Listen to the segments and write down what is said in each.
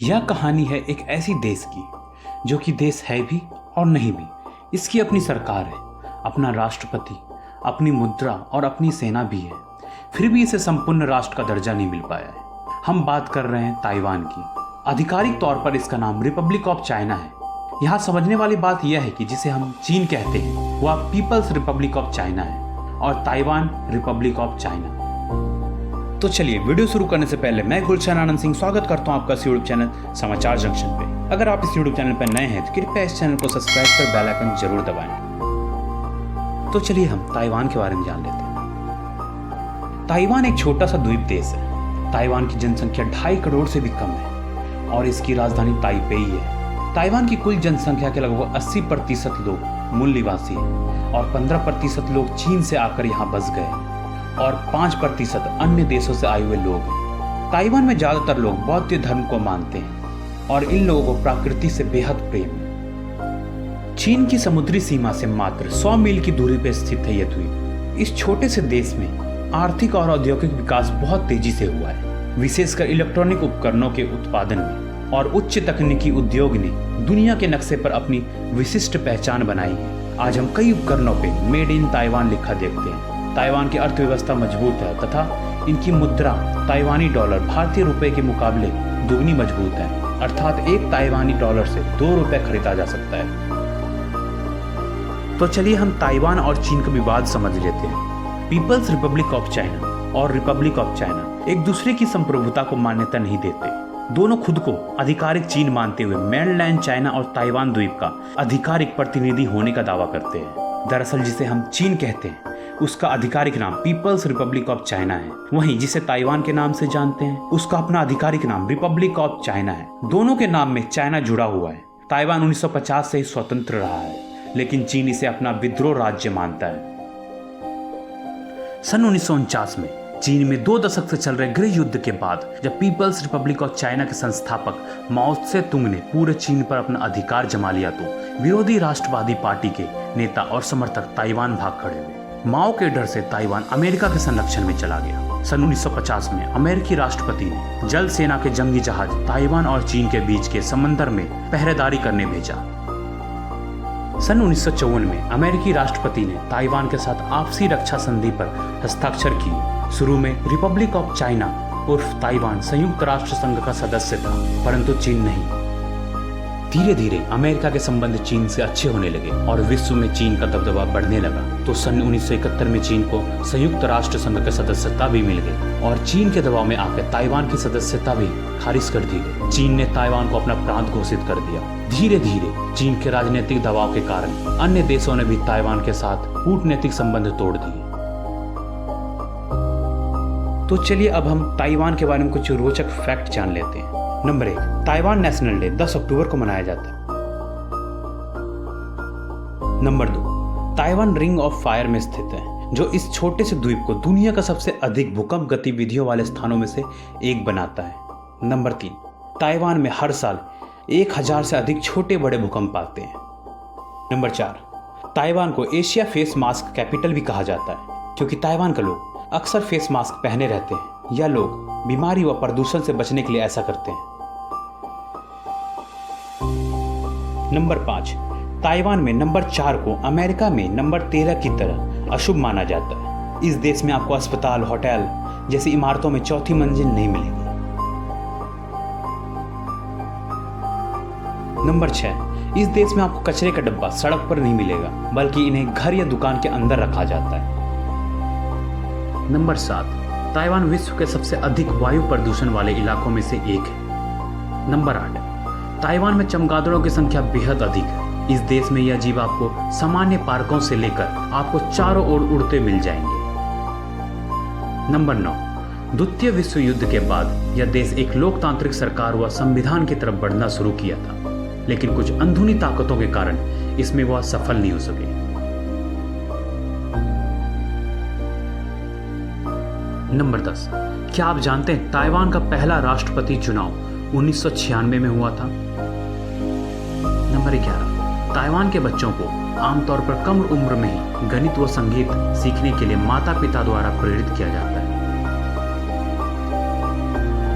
यह कहानी है एक ऐसी देश की जो कि देश है भी और नहीं भी। इसकी अपनी सरकार है, अपना राष्ट्रपति, अपनी मुद्रा और अपनी सेना भी है, फिर भी इसे संपूर्ण राष्ट्र का दर्जा नहीं मिल पाया है। हम बात कर रहे हैं ताइवान की। आधिकारिक तौर पर इसका नाम रिपब्लिक ऑफ चाइना है। यहाँ समझने वाली बात यह है कि जिसे हम चीन कहते हैं वह पीपल्स रिपब्लिक ऑफ चाइना है और ताइवान रिपब्लिक ऑफ चाइना। तो चलिए वीडियो शुरू करने से पहले मैं गुलशन आनंद सिंह स्वागत करता हूं आपका इस यूट्यूब चैनल समाचार जंक्शन पे। अगर आप इस यूट्यूब चैनल पर नए हैं तो कृपया इस चैनल को सब्सक्राइब कर बेल आइकन जरूर दबाएं। तो चलिए हम ताइवान के बारे में जान लेते हैं। ताइवान एक छोटा सा द्वीप देश है। ताइवान की जनसंख्या 2.5 करोड़ से भी कम है और इसकी राजधानी ताइपेई है। ताइवान की कुल जनसंख्या के लगभग 80% लोग मूल निवासी हैं और 15% लोग चीन से आकर यहाँ बस गए और 5% अन्य देशों से आए हुए लोग हैं। ताइवान में ज्यादातर लोग बौद्ध धर्म को मानते हैं और इन लोगों को प्रकृति से बेहद प्रेम है। चीन की समुद्री सीमा से मात्र 100 मील की दूरी पर स्थित है यह द्वीप। इस छोटे से देश में आर्थिक और औद्योगिक विकास बहुत तेजी से हुआ है, विशेषकर इलेक्ट्रॉनिक उपकरणों के उत्पादन में, और उच्च तकनीकी उद्योग ने दुनिया के नक्शे पर अपनी विशिष्ट पहचान बनाई है। आज हम कई उपकरणों पे मेड इन ताइवान लिखा देखते हैं। ताइवान की अर्थव्यवस्था मजबूत है तथा इनकी मुद्रा ताइवानी डॉलर भारतीय रुपए के मुकाबले दुगनी मजबूत है, अर्थात एक ताइवानी डॉलर से 2 रुपए खरीदा जा सकता है। तो चलिए हम ताइवान और चीन का विवाद समझ लेते हैं। पीपल्स रिपब्लिक ऑफ चाइना और रिपब्लिक ऑफ चाइना एक दूसरे की संप्रभुता को मान्यता नहीं देते। दोनों खुद को आधिकारिक चीन मानते हुए मेनलैंड चाइना और ताइवान द्वीप का आधिकारिक प्रतिनिधि होने का दावा करते हैं। दरअसल जिसे हम चीन कहते हैं उसका आधिकारिक नाम पीपल्स रिपब्लिक ऑफ चाइना है, वहीं जिसे ताइवान के नाम से जानते हैं उसका अपना आधिकारिक नाम रिपब्लिक ऑफ चाइना है। दोनों के नाम में चाइना जुड़ा हुआ है। ताइवान 1950 से ही स्वतंत्र रहा है, लेकिन चीन इसे अपना विद्रोह राज्य मानता है। सन 1949 में चीन में 2 दशक से चल रहे गृह युद्ध के बाद जब पीपल्स रिपब्लिक ऑफ चाइना के संस्थापक माओ त्से तुंग ने पूरे चीन पर अपना अधिकार जमा लिया तो विरोधी राष्ट्रवादी पार्टी के नेता और समर्थक ताइवान भाग खड़े हुए। माओ के डर से ताइवान अमेरिका के संरक्षण में चला गया। सन 1950 में अमेरिकी राष्ट्रपति ने जल सेना के जंगी जहाज ताइवान और चीन के बीच के समंदर में पहरेदारी करने भेजा। सन 1954 में अमेरिकी राष्ट्रपति ने ताइवान के साथ आपसी रक्षा संधि पर हस्ताक्षर किए। शुरू में रिपब्लिक ऑफ चाइना उर्फ ताइवान संयुक्त राष्ट्र संघ का सदस्य था, परंतु चीन नहीं। धीरे धीरे अमेरिका के संबंध चीन से अच्छे होने लगे और विश्व में चीन का दबदबा बढ़ने लगा। तो सन 1971 में चीन को संयुक्त राष्ट्र संघ की सदस्यता भी मिल गई और चीन के दबाव में आकर ताइवान की सदस्यता भी खारिज कर दी गई। चीन ने ताइवान को अपना प्रांत घोषित कर दिया। धीरे धीरे चीन के राजनीतिक दबाव के कारण अन्य देशों ने भी ताइवान के साथ कूटनीतिक संबंध तोड़ दिए। तो चलिए अब हम ताइवान के बारे में कुछ रोचक फैक्ट जान लेते हैं। नंबर 1, ताइवान नेशनल डे 10 अक्टूबर को मनाया जाता है। Number 2, Taiwan ring of fire में स्थित है, जो इस छोटे से द्वीप को दुनिया का सबसे अधिक भूकंप गतिविधियों वाले स्थानों में से एक बनाता है। नंबर 3, ताइवान में हर साल 1000 से अधिक छोटे बड़े भूकंप आते हैं। नंबर 4, ताइवान को एशिया फेस मास्क कैपिटल भी कहा जाता है, क्योंकि ताइवान के लोग अक्सर फेस मास्क पहने रहते हैं। यह लोग बीमारी व प्रदूषण से बचने के लिए ऐसा करते हैं। नंबर 5, ताइवान में नंबर 4 को अमेरिका में नंबर 13 की तरह अशुभ माना जाता है। इस देश में आपको अस्पताल, होटल जैसी इमारतों में 4थी मंजिल नहीं मिलेगी। नंबर 6, इस देश में आपको कचरे का डब्बा सड़क पर नहीं मिलेगा, बल्कि इन्हें घर या दुकान के अंदर रखा जाता है। नंबर 7, ताइवान विश्व के सबसे अधिक वायु प्रदूषण वाले इलाकों में से एक है। नंबर 8, ताइवान में चमगादड़ों की संख्या बेहद अधिक है। इस देश में यह जीव आपको सामान्य पार्कों से लेकर आपको चारों ओर उड़ते मिल जाएंगे। नंबर 9, द्वितीय विश्व युद्ध के बाद यह देश एक लोकतांत्रिक सरकार व संविधान की तरफ बढ़ना शुरू किया था, लेकिन कुछ अंदरूनी ताकतों के कारण इसमें वह सफल नहीं हो सके। नंबर 10, क्या आप जानते हैं ताइवान का पहला राष्ट्रपति चुनाव 1996 में हुआ था। नंबर 11, ताइवान के बच्चों को आमतौर पर कम उम्र में ही गणित व संगीत सीखने के लिए माता पिता द्वारा प्रेरित किया जाता है।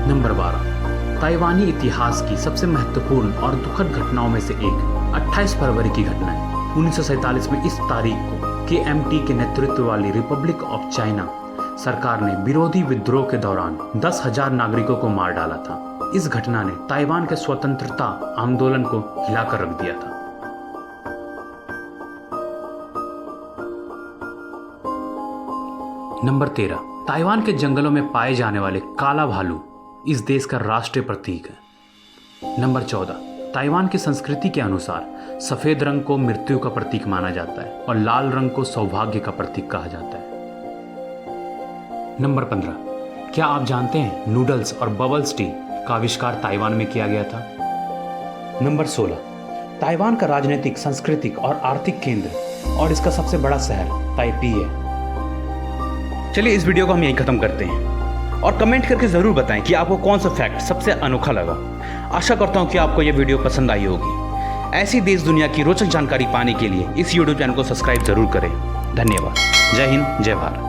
नंबर 12, ताइवानी इतिहास की सबसे महत्वपूर्ण और दुखद घटनाओं में से एक 28 फरवरी की घटना है। 1947 में इस तारीख को KMT के नेतृत्व वाली रिपब्लिक ऑफ चाइना सरकार ने विरोधी विद्रोह के दौरान 10,000 नागरिकों को मार डाला था। इस घटना ने ताइवान के स्वतंत्रता आंदोलन को हिलाकर रख दिया था। नंबर 13, ताइवान के जंगलों में पाए जाने वाले काला भालू इस देश का राष्ट्रीय प्रतीक है। नंबर 14, ताइवान की संस्कृति के अनुसार सफेद रंग को मृत्यु का प्रतीक माना जाता है और लाल रंग को सौभाग्य का प्रतीक कहा जाता है। नंबर 15, क्या आप जानते हैं नूडल्स और बबल्स टी का आविष्कार ताइवान में किया गया था? नंबर 16, ताइवान का राजनीतिक, सांस्कृतिक और आर्थिक केंद्र और इसका सबसे बड़ा शहर ताइपी है। चलिए इस वीडियो को हम यहीं खत्म करते हैं और कमेंट करके ज़रूर बताएं कि आपको कौन सा फैक्ट सबसे अनोखा लगा। आशा करता हूं कि आपको यह वीडियो पसंद आई होगी। ऐसी देश दुनिया की रोचक जानकारी पाने के लिए इस YouTube चैनल को सब्सक्राइब जरूर करें। धन्यवाद। जय हिंद, जय भारत।